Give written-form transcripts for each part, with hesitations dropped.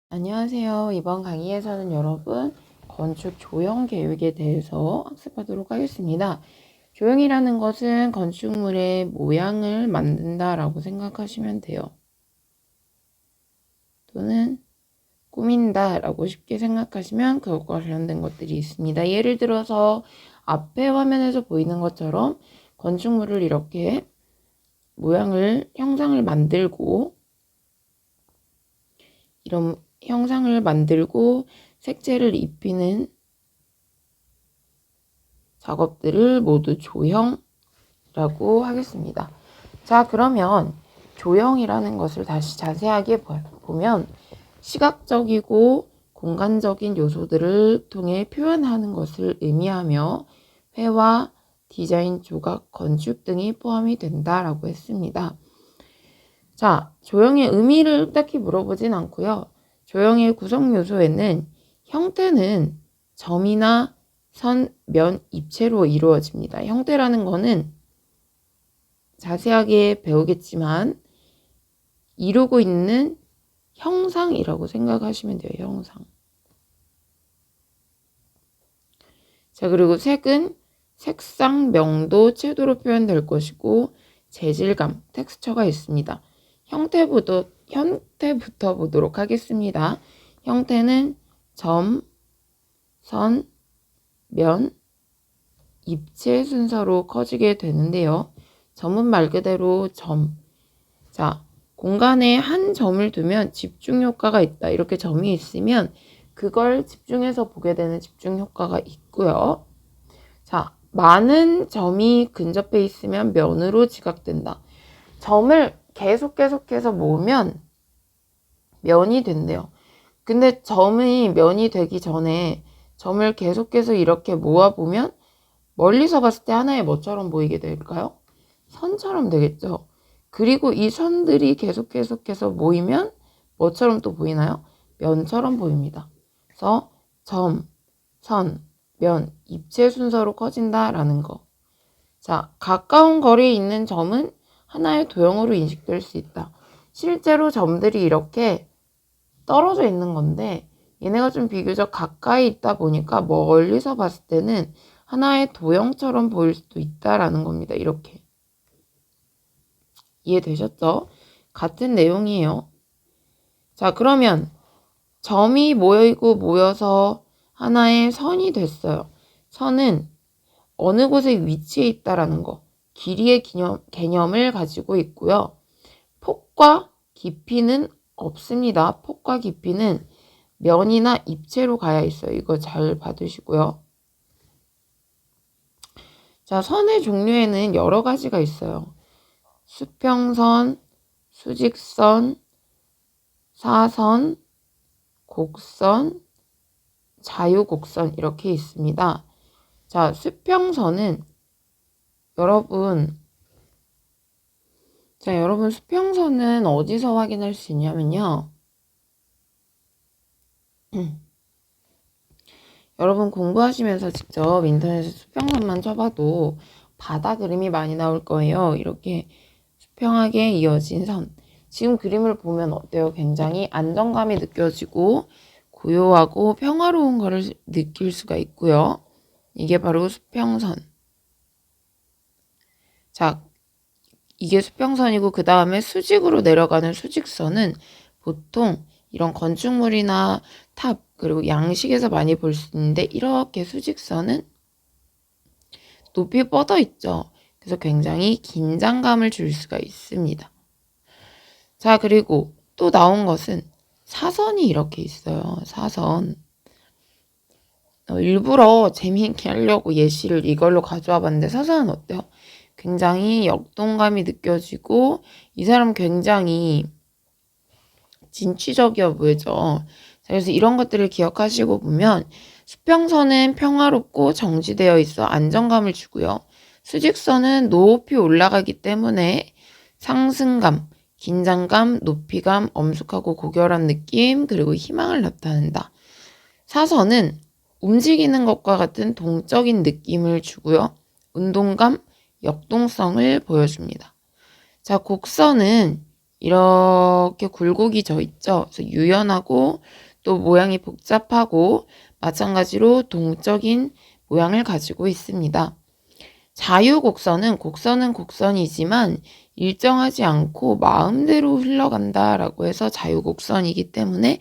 안녕하세요. 이번 강의에서는 여러분 건축 조형 계획에 대해서 학습하도록 하겠습니다. 조형이라는 것은 건축물의 모양을 만든다라고 생각하시면 돼요. 또는 꾸민다라고 쉽게 생각하시면 그것과 관련된 것들이 있습니다. 예를 들어서 앞에 화면에서 보이는 것처럼 건축물을 이렇게 형상을 만들고 이런 형상을 만들고 색채를 입히는 작업들을 모두 조형이라고 하겠습니다. 자, 그러면 조형이라는 것을 다시 자세하게 보면 시각적이고 공간적인 요소들을 통해 표현하는 것을 의미하며 회화, 디자인, 조각, 건축 등이 포함이 된다라고 했습니다. 자, 조형의 의미를 딱히 물어보진 않고요. 조형의 구성 요소에는 형태는 점이나 선, 면, 입체로 이루어집니다. 형태라는 거는 자세하게 배우겠지만 이루고 있는 형상이라고 생각하시면 돼요. 형상. 자, 그리고 색은 색상, 명도, 채도로 표현될 것이고 재질감, 텍스처가 있습니다. 형태부터 보도록 하겠습니다. 형태는 점, 선, 면, 입체 순서로 커지게 되는데요. 점은 말 그대로 점. 자, 공간에 한 점을 두면 집중 효과가 있다. 이렇게 점이 있으면 그걸 집중해서 보게 되는 집중 효과가 있고요. 자, 많은 점이 근접해 있으면 면으로 지각된다. 점을 계속해서 모으면 면이 된대요. 근데 점이 면이 되기 전에 점을 계속해서 이렇게 모아보면 멀리서 봤을 때 하나의 뭐처럼 보이게 될까요? 선처럼 되겠죠. 그리고 이 선들이 계속해서 모이면 뭐처럼 또 보이나요? 면처럼 보입니다. 그래서 점, 선, 면, 입체 순서로 커진다라는 거. 자, 가까운 거리에 있는 점은 하나의 도형으로 인식될 수 있다. 실제로 점들이 이렇게 떨어져 있는 건데 얘네가 좀 비교적 가까이 있다 보니까 멀리서 봤을 때는 하나의 도형처럼 보일 수도 있다라는 겁니다. 이렇게. 이해되셨죠? 같은 내용이에요. 자, 그러면 점이 모여서 하나의 선이 됐어요. 선은 어느 곳에 위치해 있다라는 거. 길이의 개념을 가지고 있고요. 폭과 깊이는 없습니다. 폭과 깊이는 면이나 입체로 가야 있어요. 이거 잘 봐두시고요. 자, 선의 종류에는 여러 가지가 있어요. 수평선, 수직선, 사선, 곡선, 자유곡선 이렇게 있습니다. 자, 수평선은 여러분 수평선은 어디서 확인할 수 있냐면요. 여러분 공부하시면서 직접 인터넷에 수평선만 쳐봐도 바다 그림이 많이 나올 거예요. 이렇게 수평하게 이어진 선. 지금 그림을 보면 어때요? 굉장히 안정감이 느껴지고 고요하고 평화로운 거를 느낄 수가 있고요. 이게 바로 수평선. 자, 이게 수평선이고 그 다음에 수직으로 내려가는 수직선은 보통 이런 건축물이나 탑 그리고 양식에서 많이 볼 수 있는데 이렇게 수직선은 높이 뻗어 있죠. 그래서 굉장히 긴장감을 줄 수가 있습니다. 자, 그리고 또 나온 것은 사선이 이렇게 있어요. 사선. 일부러 재미있게 하려고 예시를 이걸로 가져와 봤는데 사선은 어때요? 굉장히 역동감이 느껴지고 이 사람 굉장히 진취적이어 보이죠. 그래서 이런 것들을 기억하시고 보면 수평선은 평화롭고 정지되어 있어 안정감을 주고요. 수직선은 높이 올라가기 때문에 상승감, 긴장감, 높이감, 엄숙하고 고결한 느낌, 그리고 희망을 나타낸다. 사선은 움직이는 것과 같은 동적인 느낌을 주고요. 운동감, 역동성을 보여줍니다. 자, 곡선은 이렇게 굴곡이 져 있죠. 그래서 유연하고 또 모양이 복잡하고 마찬가지로 동적인 모양을 가지고 있습니다. 자유곡선은 곡선이지만 일정하지 않고 마음대로 흘러간다라고 해서 자유곡선이기 때문에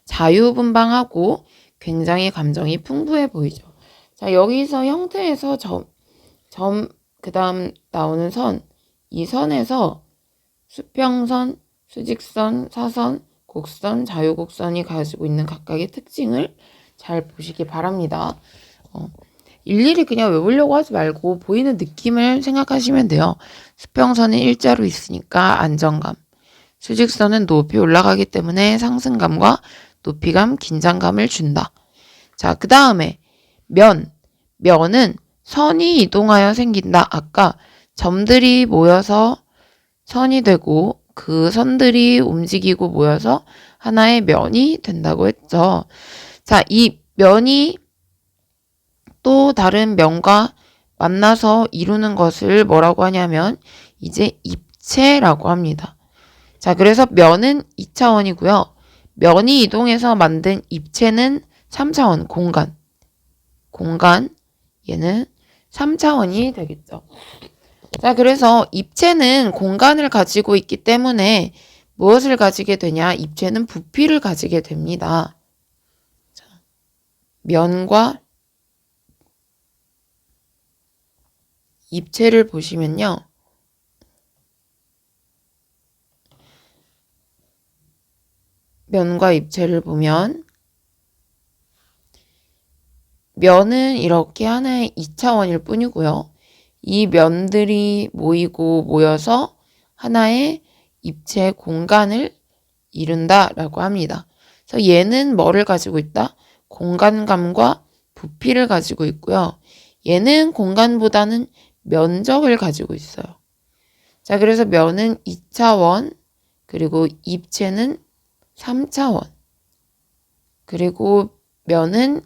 자유분방하고 굉장히 감정이 풍부해 보이죠. 자, 여기서 형태에서 그 다음 나오는 선, 이 선에서 수평선, 수직선, 사선, 곡선, 자유곡선이 가지고 있는 각각의 특징을 잘 보시기 바랍니다. 일일이 그냥 외우려고 하지 말고 보이는 느낌을 생각하시면 돼요. 수평선은 일자로 있으니까 안정감, 수직선은 높이 올라가기 때문에 상승감과 높이감, 긴장감을 준다. 자, 그 다음에 면은 선이 이동하여 생긴다. 아까 점들이 모여서 선이 되고 그 선들이 움직이고 모여서 하나의 면이 된다고 했죠. 자, 이 면이 또 다른 면과 만나서 이루는 것을 뭐라고 하냐면 이제 입체라고 합니다. 자, 그래서 면은 2차원이고요. 면이 이동해서 만든 입체는 3차원, 공간, 얘는 3차원이 되겠죠. 자, 그래서 입체는 공간을 가지고 있기 때문에 무엇을 가지게 되냐? 입체는 부피를 가지게 됩니다. 자, 면과 입체를 보시면요. 면과 입체를 보면 면은 이렇게 하나의 2차원일 뿐이고요. 이 면들이 모이고 모여서 하나의 입체 공간을 이룬다라고 합니다. 그래서 얘는 뭐를 가지고 있다? 공간감과 부피를 가지고 있고요. 얘는 공간보다는 면적을 가지고 있어요. 자, 그래서 면은 2차원, 그리고 입체는 3차원, 그리고 면은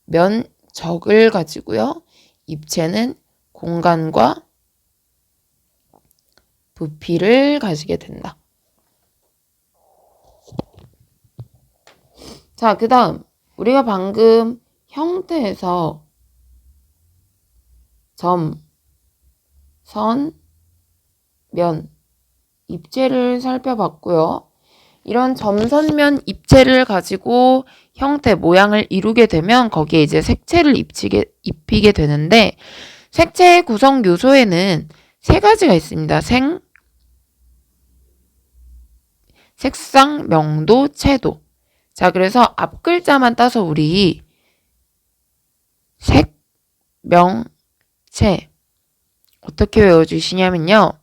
면적을 가지고요. 입체는 공간과 부피를 가지게 된다. 자, 그 다음 우리가 방금 형태에서 점, 선, 면, 입체를 살펴봤고요. 이런 점선면 입체를 가지고 형태, 모양을 이루게 되면 거기에 이제 색채를 입히게 되는데 색채의 구성 요소에는 세 가지가 있습니다. 색상, 명도, 채도. 자, 그래서 앞 글자만 따서 우리 색, 명, 채 어떻게 외워주시냐면요.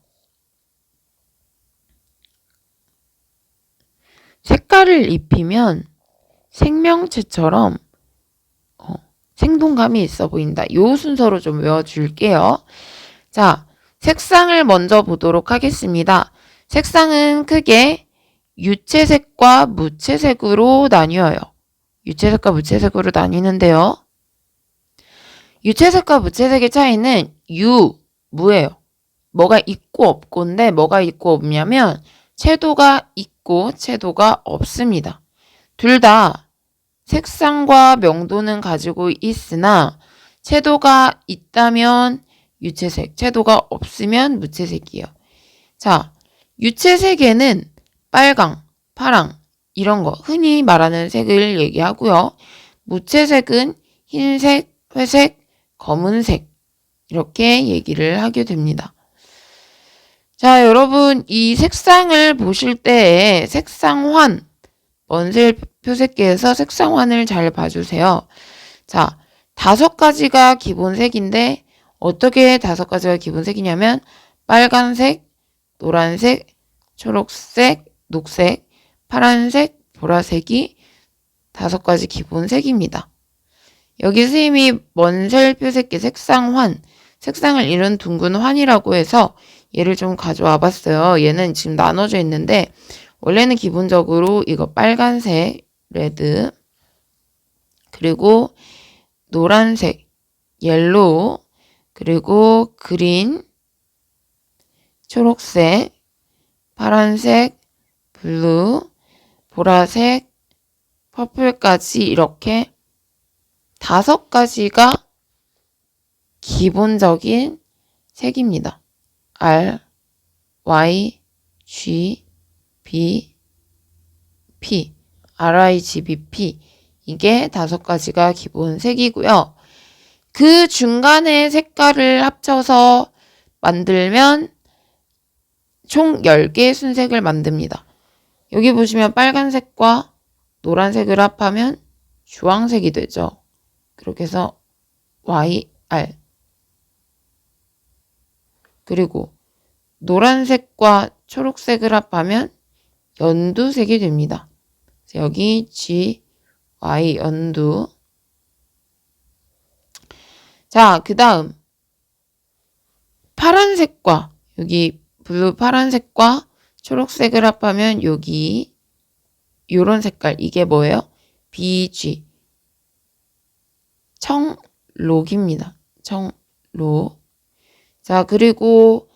색깔을 입히면 생명체처럼 생동감이 있어 보인다. 요 순서로 좀 외워줄게요. 자, 색상을 먼저 보도록 하겠습니다. 색상은 크게 유채색과 무채색으로 나뉘어요. 유채색과 무채색으로 나뉘는데요. 유채색과 무채색의 차이는 무예요. 뭐가 있고 없고인데 뭐가 있고 없냐면 채도가 있고 채도가 없습니다. 둘 다 색상과 명도는 가지고 있으나 채도가 있다면 유채색, 채도가 없으면 무채색이에요. 자, 유채색에는 빨강, 파랑 이런 거 흔히 말하는 색을 얘기하고요. 무채색은 흰색, 회색, 검은색 이렇게 얘기를 하게 됩니다. 자, 여러분 이 색상을 보실 때에 색상환, 원셀 표색계에서 색상환을 잘 봐주세요. 자, 5가지가 기본색인데 어떻게 5가지가 기본색이냐면 빨간색, 노란색, 초록색, 녹색, 파란색, 보라색이 5가지 기본색입니다. 여기 선생님이 원셀 표색계 색상환, 색상을 이룬 둥근 환이라고 해서 얘를 좀 가져와 봤어요. 얘는 지금 나눠져 있는데 원래는 기본적으로 이거 빨간색, 레드, 그리고 노란색, 옐로우, 그리고 그린, 초록색, 파란색, 블루, 보라색, 퍼플까지 이렇게 5가지가 기본적인 색입니다. R, Y, G, B, P, RIGBP 이게 5가지가 기본 색이고요. 그 중간에 색깔을 합쳐서 만들면 총 10개의 순색을 만듭니다. 여기 보시면 빨간색과 노란색을 합하면 주황색이 되죠. 그렇게 해서 YR 그리고 노란색과 초록색을 합하면 연두색이 됩니다. 여기 G, Y 연두. 자, 그 다음 파란색과 여기 블루 파란색과 초록색을 합하면 여기 요런 색깔 이게 뭐예요? BG 청록입니다. 청록. 자, 그리고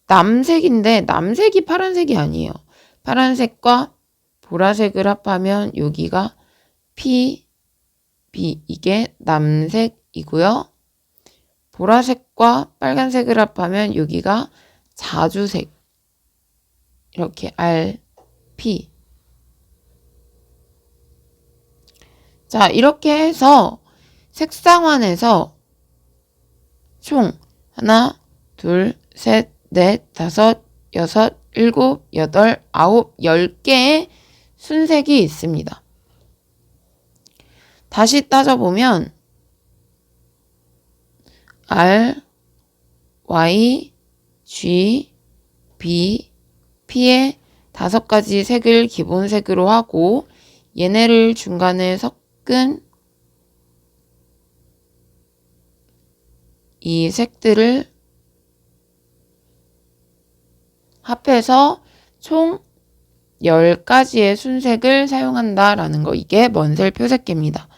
남색인데 남색이 파란색이 아니에요. 파란색과 보라색을 합하면 여기가 PB 이게 남색이고요. 보라색과 빨간색을 합하면 여기가 자주색 이렇게 RP. 자, 이렇게 해서 색상환에서 총 하나, 둘, 셋, 넷, 다섯, 여섯, 일곱, 여덟, 아홉, 10개의 순색이 있습니다. 다시 따져보면 R, Y, G, B, P의 5가지 색을 기본색으로 하고 얘네를 중간에 섞은 이 색들을 합해서 총 10가지의 순색을 사용한다라는 거. 이게 먼셀 표색계입니다.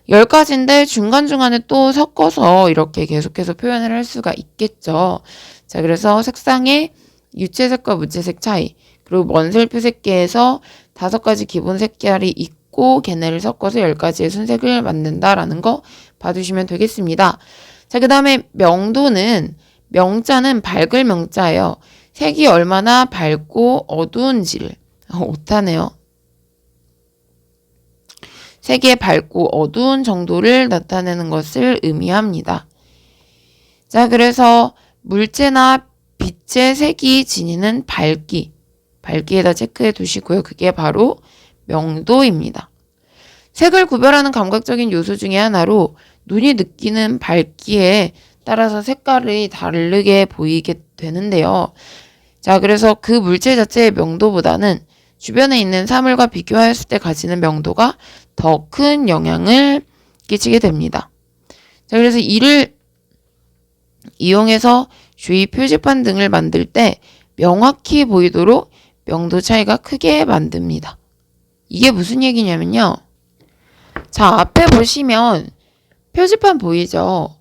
10가지인데 중간중간에 또 섞어서 이렇게 계속해서 표현을 할 수가 있겠죠. 자, 그래서 색상의 유채색과 무채색 차이, 그리고 먼셀 표색계에서 5가지 기본 색깔이 있고 걔네를 섞어서 10가지의 순색을 만든다라는 거 봐두시면 되겠습니다. 자, 그 다음에 명도는 명자는 밝을 명자예요. 색이 얼마나 밝고 어두운지를 오타네요. 색의 밝고 어두운 정도를 나타내는 것을 의미합니다. 자, 그래서 물체나 빛의 색이 지니는 밝기에다 체크해 두시고요. 그게 바로 명도입니다. 색을 구별하는 감각적인 요소 중에 하나로 눈이 느끼는 밝기에 따라서 색깔이 다르게 보이게 되는데요. 자, 그래서 그 물체 자체의 명도보다는 주변에 있는 사물과 비교하였을 때 가지는 명도가 더 큰 영향을 끼치게 됩니다. 자, 그래서 이를 이용해서 주위 표지판 등을 만들 때 명확히 보이도록 명도 차이가 크게 만듭니다. 이게 무슨 얘기냐면요. 자, 앞에 보시면 표지판 보이죠?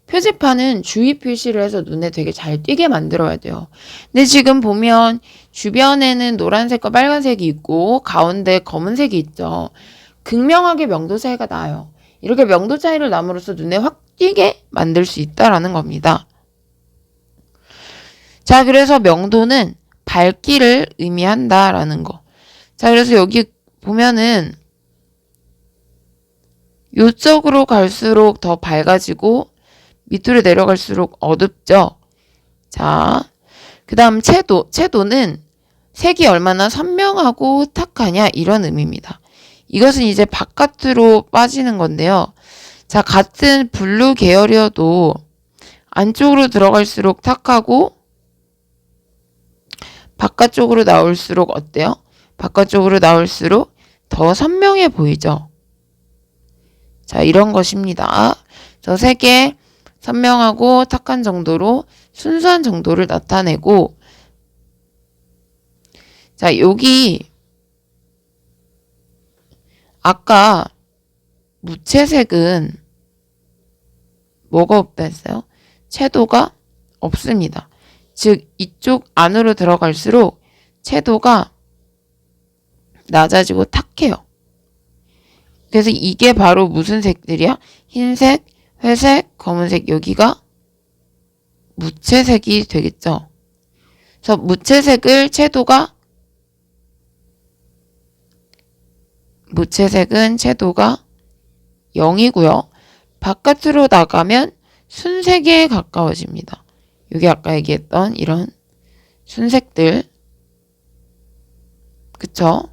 표지판은 주위 표시를 해서 눈에 되게 잘 띄게 만들어야 돼요. 근데 지금 보면 주변에는 노란색과 빨간색이 있고 가운데 검은색이 있죠. 극명하게 명도 차이가 나요. 이렇게 명도 차이를 남으로써 눈에 확 띄게 만들 수 있다라는 겁니다. 자, 그래서 명도는 밝기를 의미한다라는 거. 자, 그래서 여기 보면은 요쪽으로 갈수록 더 밝아지고 밑으로 내려갈수록 어둡죠. 자, 그 다음 채도는 색이 얼마나 선명하고 탁하냐 이런 의미입니다. 이것은 이제 바깥으로 빠지는 건데요. 자, 같은 블루 계열이어도 안쪽으로 들어갈수록 탁하고 바깥쪽으로 나올수록 어때요? 바깥쪽으로 나올수록 더 선명해 보이죠. 자, 이런 것입니다. 저 색의 선명하고 탁한 정도로 순수한 정도를 나타내고, 자, 여기 아까 무채색은 뭐가 없다 했어요? 채도가 없습니다. 즉 이쪽 안으로 들어갈수록 채도가 낮아지고 탁해요. 그래서 이게 바로 무슨 색들이야? 흰색, 회색, 검은색, 여기가 무채색이 되겠죠. 그래서 무채색은 채도가 0이고요. 바깥으로 나가면 순색에 가까워집니다. 여기 아까 얘기했던 이런 순색들. 그쵸?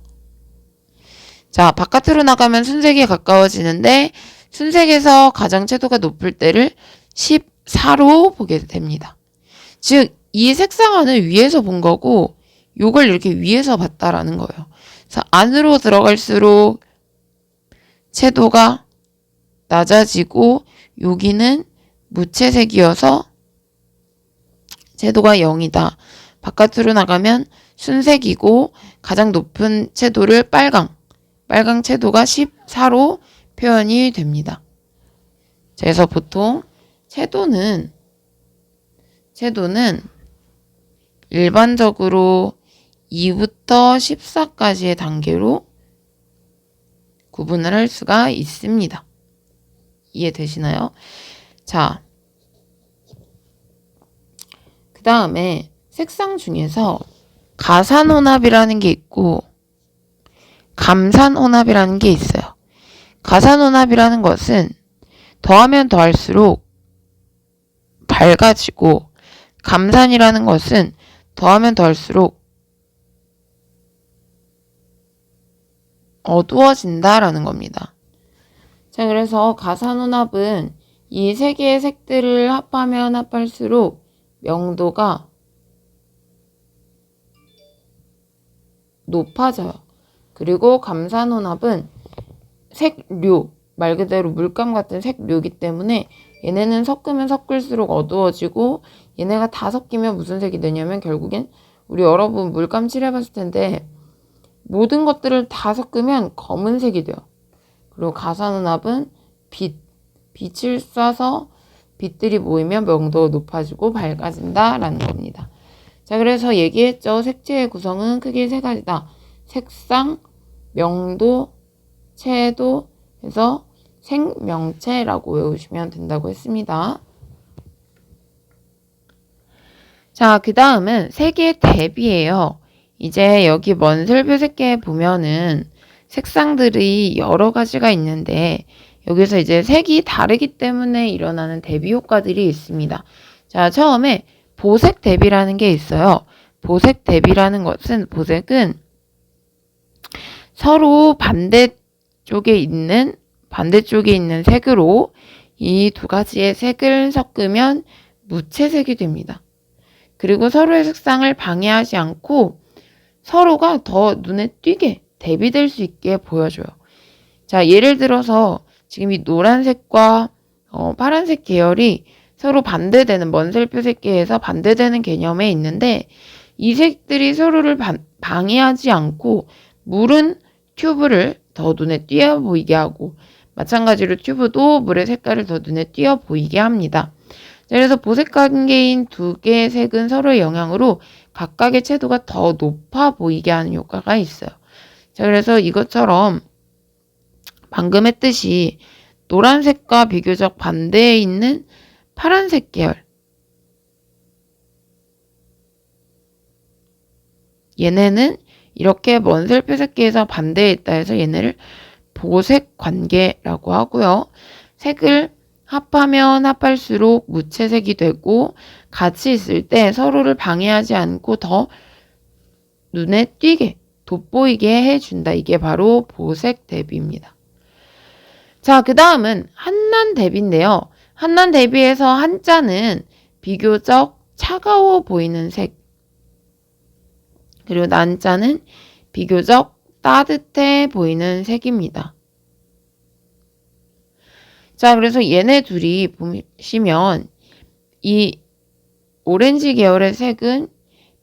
자, 바깥으로 나가면 순색에 가까워지는데 순색에서 가장 채도가 높을 때를 14로 보게 됩니다. 즉, 이 색상화는 위에서 본 거고 요걸 이렇게 위에서 봤다라는 거예요. 그래서 안으로 들어갈수록 채도가 낮아지고 여기는 무채색이어서 채도가 0이다. 바깥으로 나가면 순색이고 가장 높은 채도를 빨강 채도가 14로 표현이 됩니다. 그래서 보통 채도는 일반적으로 2부터 14까지의 단계로 구분을 할 수가 있습니다. 이해되시나요? 자, 그 다음에 색상 중에서 가산혼합이라는 게 있고 감산혼합이라는 게 있어요. 가산혼합이라는 것은 더하면 더할수록 밝아지고 감산이라는 것은 더하면 더할수록 어두워진다라는 겁니다. 자, 그래서 가산혼합은 이 세 개의 색들을 합하면 합할수록 명도가 높아져요. 그리고 감산혼합은 색류, 말 그대로 물감 같은 색류이기 때문에 얘네는 섞으면 섞을수록 어두워지고 얘네가 다 섞이면 무슨 색이 되냐면 결국엔 우리 여러분 물감 칠해봤을 텐데 모든 것들을 다 섞으면 검은색이 돼요. 그리고 가산혼합은 빛을 쏴서 빛들이 모이면 명도가 높아지고 밝아진다라는 겁니다. 자, 그래서 얘기했죠. 색채의 구성은 크게 세 가지다. 색상, 명도, 채도 해서 생명체라고 외우시면 된다고 했습니다. 자, 그 다음은 색의 대비예요. 이제 여기 먼슬표색계에 보면은 색상들이 여러 가지가 있는데 여기서 이제 색이 다르기 때문에 일어나는 대비 효과들이 있습니다. 자, 처음에 보색 대비라는 게 있어요. 보색 대비라는 것은 보색은 서로 반대쪽에 있는 색으로 이 두 가지의 색을 섞으면 무채색이 됩니다. 그리고 서로의 색상을 방해하지 않고 서로가 더 눈에 띄게 대비될 수 있게 보여줘요. 자, 예를 들어서 지금 이 노란색과 파란색 계열이 서로 반대되는 먼슬표 색계에서 반대되는 개념에 있는데 이 색들이 서로를 방해하지 않고 물은 튜브를 더 눈에 띄어 보이게 하고 마찬가지로 튜브도 물의 색깔을 더 눈에 띄어 보이게 합니다. 그래서 보색 관계인 두 개의 색은 서로의 영향으로 각각의 채도가 더 높아 보이게 하는 효과가 있어요. 자, 그래서 이것처럼 방금 했듯이 노란색과 비교적 반대에 있는 파란색 계열, 얘네는 이렇게 먼슬표 색계에서 반대에 있다 해서 얘네를 보색 관계라고 하고요. 색을 합하면 합할수록 무채색이 되고 같이 있을 때 서로를 방해하지 않고 더 눈에 띄게 돋보이게 해준다. 이게 바로 보색 대비입니다. 자, 그 다음은 한난 대비인데요. 한난 대비에서 한자는 비교적 차가워 보이는 색, 그리고 난자는 비교적 따뜻해 보이는 색입니다. 자, 그래서 얘네 둘이 보시면 이 오렌지 계열의 색은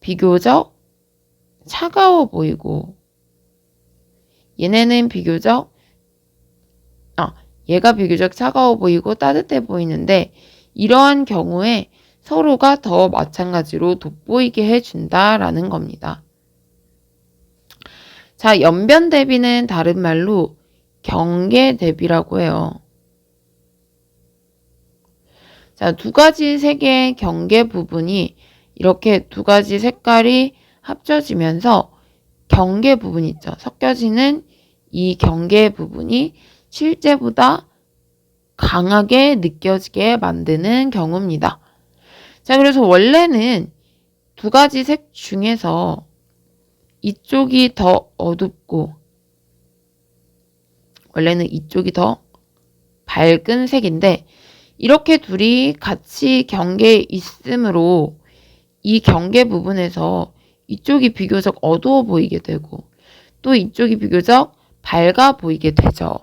비교적 차가워 보이고 얘가 비교적 차가워 보이고 따뜻해 보이는데 이러한 경우에 서로가 더 마찬가지로 돋보이게 해준다라는 겁니다. 자, 연변 대비는 다른 말로 경계 대비라고 해요. 자, 두 가지 색의 경계 부분이 이렇게 두 가지 색깔이 합쳐지면서 경계 부분 있죠. 섞여지는 이 경계 부분이 실제보다 강하게 느껴지게 만드는 경우입니다. 자, 그래서 원래는 두 가지 색 중에서 이쪽이 더 어둡고 원래는 이쪽이 더 밝은 색인데 이렇게 둘이 같이 경계에 있으므로 이 경계 부분에서 이쪽이 비교적 어두워 보이게 되고 또 이쪽이 비교적 밝아 보이게 되죠.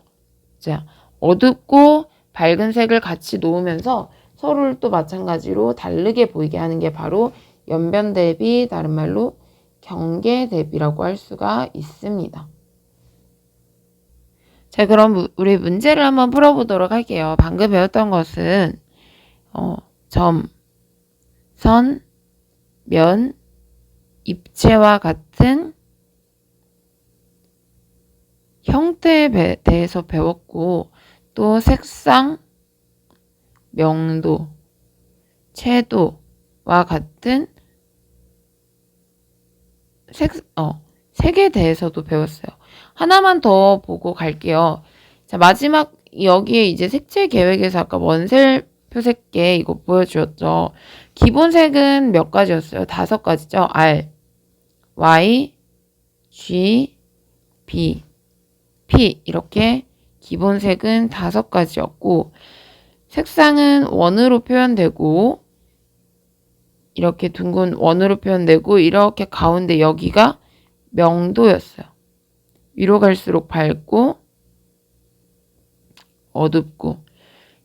자, 어둡고 밝은 색을 같이 놓으면서 서로를 또 마찬가지로 다르게 보이게 하는 게 바로 연변 대비, 다른 말로 경계 대비라고 할 수가 있습니다. 자, 그럼 우리 문제를 한번 풀어보도록 할게요. 방금 배웠던 것은 점, 선, 면, 입체와 같은 형태에 대해서 배웠고 또 색상, 명도, 채도와 같은 색에 대해서도 배웠어요. 하나만 더 보고 갈게요. 자, 마지막 여기에 이제 색채 계획에서 아까 원셀 표색계 이거 보여주었죠. 기본 색은 몇 가지였어요? 5가지죠. R, Y, G, B, P 이렇게 기본 색은 5가지였고 색상은 원으로 표현되고 이렇게 둥근 원으로 표현되고 이렇게 가운데 여기가 명도였어요. 위로 갈수록 밝고 어둡고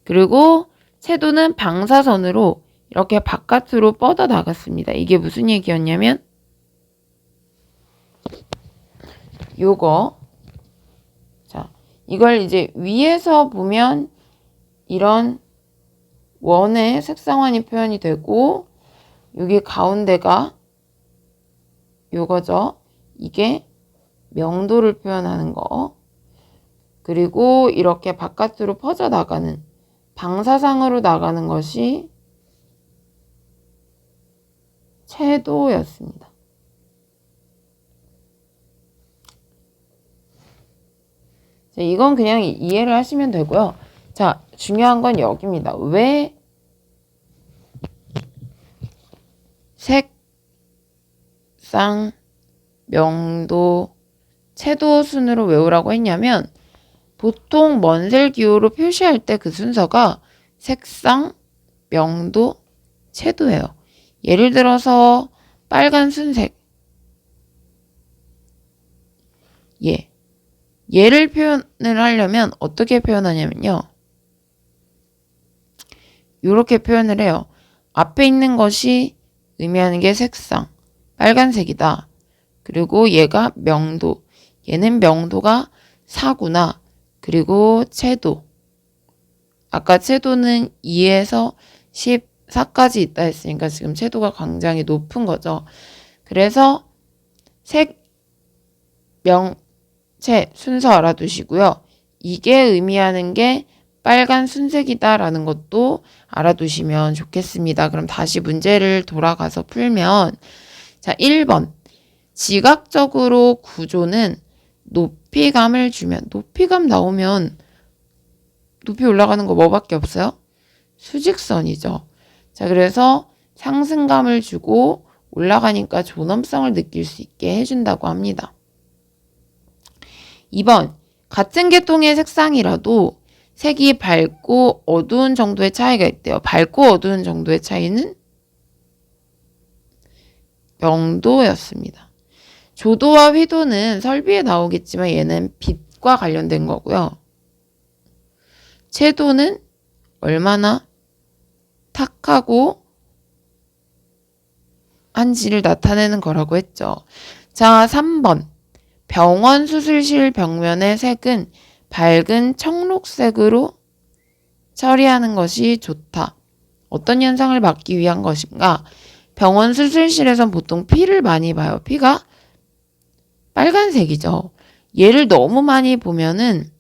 그리고 채도는 방사선으로 이렇게 바깥으로 뻗어 나갔습니다. 이게 무슨 얘기였냐면 요거 자 이걸 이제 위에서 보면 이런 원의 색상환이 표현이 되고 여기 가운데가 요거죠. 이게 명도를 표현하는 거. 그리고 이렇게 바깥으로 퍼져나가는 방사상으로 나가는 것이 채도였습니다. 자, 이건 그냥 이해를 하시면 되고요. 자, 중요한 건 여기입니다. 왜 색상, 명도, 채도 순으로 외우라고 했냐면 보통 먼셀 기호로 표시할 때 그 순서가 색상, 명도, 채도예요. 예를 들어서 빨간 순색 얘를 표현을 하려면 어떻게 표현하냐면요. 이렇게 표현을 해요. 앞에 있는 것이 의미하는 게 색상, 빨간색이다. 그리고 얘가 명도, 얘는 명도가 4구나. 그리고 채도, 아까 채도는 2에서 14까지 있다 했으니까 지금 채도가 굉장히 높은 거죠. 그래서 색, 명, 채 순서 알아두시고요. 이게 의미하는 게 빨간 순색이다라는 것도 알아두시면 좋겠습니다. 그럼 다시 문제를 돌아가서 풀면 자 1번 지각적으로 구조는 높이감을 주면 높이감 나오면 높이 올라가는 거 뭐밖에 없어요? 수직선이죠. 자 그래서 상승감을 주고 올라가니까 존엄성을 느낄 수 있게 해준다고 합니다. 2번 같은 계통의 색상이라도 색이 밝고 어두운 정도의 차이가 있대요. 밝고 어두운 정도의 차이는 명도였습니다. 조도와 휘도는 설비에 나오겠지만 얘는 빛과 관련된 거고요. 채도는 얼마나 탁하고 한지를 나타내는 거라고 했죠. 자, 3번. 병원 수술실 벽면의 색은 밝은 청록색으로 처리하는 것이 좋다. 어떤 현상을 막기 위한 것인가? 병원 수술실에선 보통 피를 많이 봐요. 피가 빨간색이죠. 얘를 너무 많이 보면은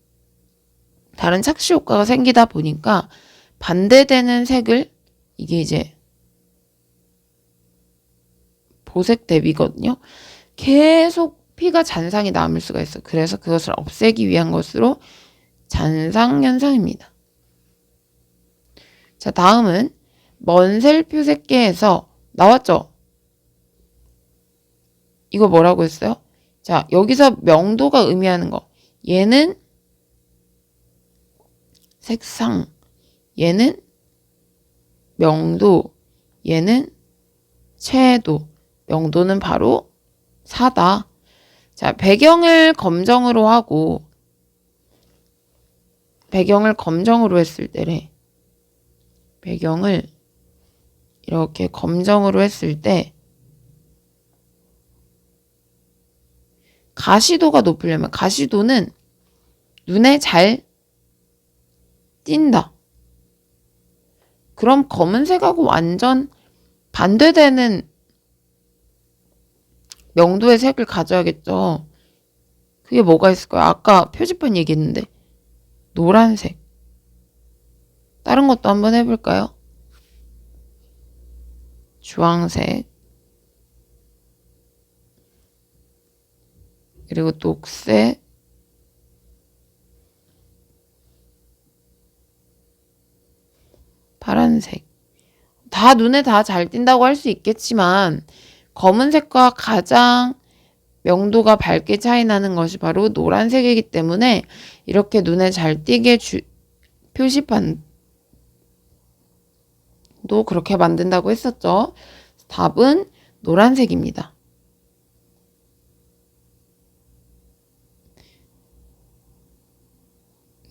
다른 착시 효과가 생기다 보니까 반대되는 색을, 이게 이제 보색 대비거든요. 계속 피가 잔상이 남을 수가 있어요. 그래서 그것을 없애기 위한 것으로 잔상 현상입니다. 자, 다음은 먼셀 표색계에서 나왔죠? 이거 뭐라고 했어요? 자, 여기서 명도가 의미하는 거. 얘는 색상, 얘는 명도, 얘는 채도. 명도는 바로 4다. 자, 배경을 검정으로 하고, 배경을 검정으로 했을 때래. 배경을 이렇게 검정으로 했을 때 가시도가 높으려면, 가시도는 눈에 잘 띈다. 그럼 검은색하고 완전 반대되는 명도의 색을 가져야겠죠. 그게 뭐가 있을까요? 아까 표지판 얘기했는데 노란색. 다른 것도 한번 해볼까요? 주황색, 그리고 녹색, 파란색. 다 눈에 다 잘 띈다고 할 수 있겠지만 검은색과 가장 명도가 밝게 차이 나는 것이 바로 노란색이기 때문에 이렇게 눈에 잘 띄게 표시판도 그렇게 만든다고 했었죠. 답은 노란색입니다.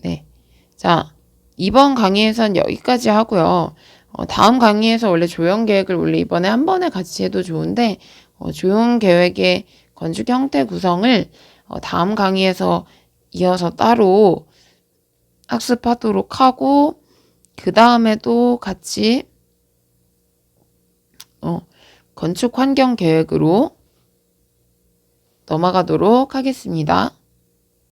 네. 자, 이번 강의에선 여기까지 하고요. 다음 강의에서 원래 조형 계획을 원래 이번에 한 번에 같이 해도 좋은데, 조형 계획의 건축 형태 구성을 다음 강의에서 이어서 따로 학습하도록 하고, 그 다음에도 같이 건축 환경 계획으로 넘어가도록 하겠습니다.